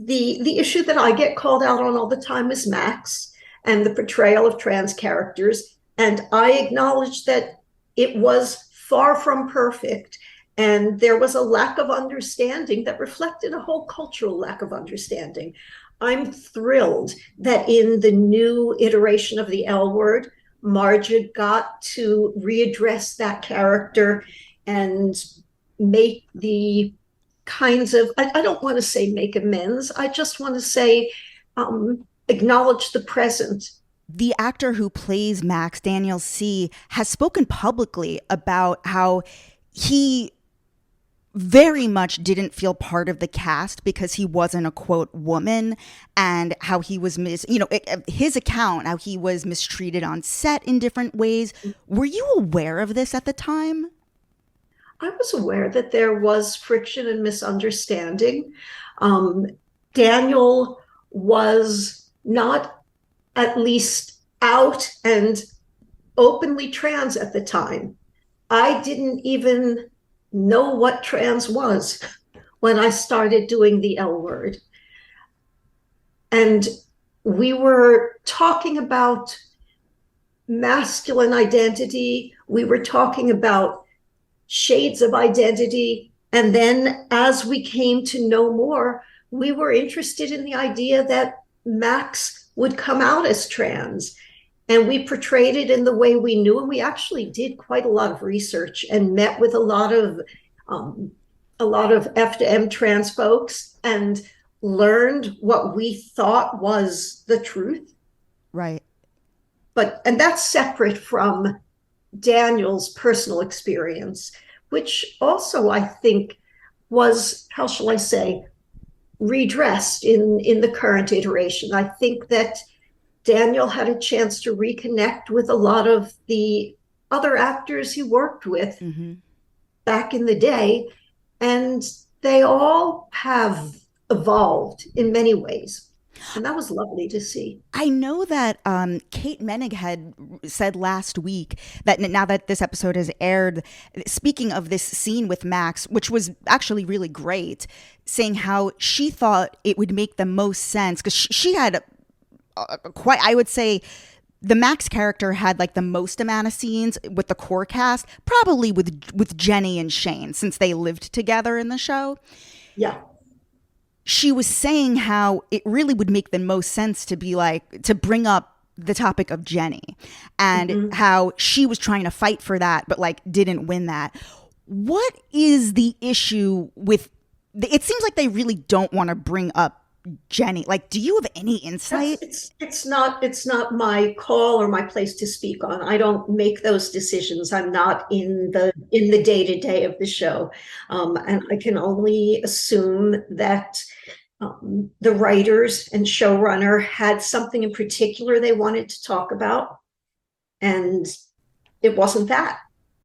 the issue that I get called out on all the time is Max and the portrayal of trans characters. And I acknowledge that it was far from perfect. And there was a lack of understanding that reflected a whole cultural lack of understanding. I'm thrilled that in the new iteration of the L word, Marja got to readdress that character and make the kinds of, I don't want to say make amends, I just want to say acknowledge the present. The actor who plays Max, Daniel C., has spoken publicly about how he very much didn't feel part of the cast because he wasn't a quote woman, and how he was his account, how he was mistreated on set in different ways. Were you aware of this at the time? I was aware that there was friction and misunderstanding. Um, Daniel was not at least out and openly trans at the time. I didn't even know what trans was when I started doing the L word. And we were talking about masculine identity. We were talking about shades of identity. And then as we came to know more, we were interested in the idea that Max would come out as trans. And we portrayed it in the way we knew. And we actually did quite a lot of research and met with a lot of F to M trans folks and learned what we thought was the truth. Right. And that's separate from Daniel's personal experience, which also I think was, how shall I say, redressed in the current iteration. I think that Daniel had a chance to reconnect with a lot of the other actors he worked with back in the day, and they all have evolved in many ways. And that was lovely to see. I know that Kate Menig had said last week that now that this episode has aired, speaking of this scene with Max, which was actually really great, saying how she thought it would make the most sense because she had quite, I would say, the Max character had like the most amount of scenes with the core cast, probably with Jenny and Shane, since they lived together in the show. Yeah. She was saying how it really would make the most sense to be like, to bring up the topic of Jenny, and how she was trying to fight for that, but like didn't win that. What is the issue with, it seems like they really don't want to bring up Jenny. Like, do you have any insight? It's not my call or my place to speak on. I don't make those decisions. I'm not in the day-to-day of the show. And I can only assume that the writers and showrunner had something in particular they wanted to talk about, and it wasn't that.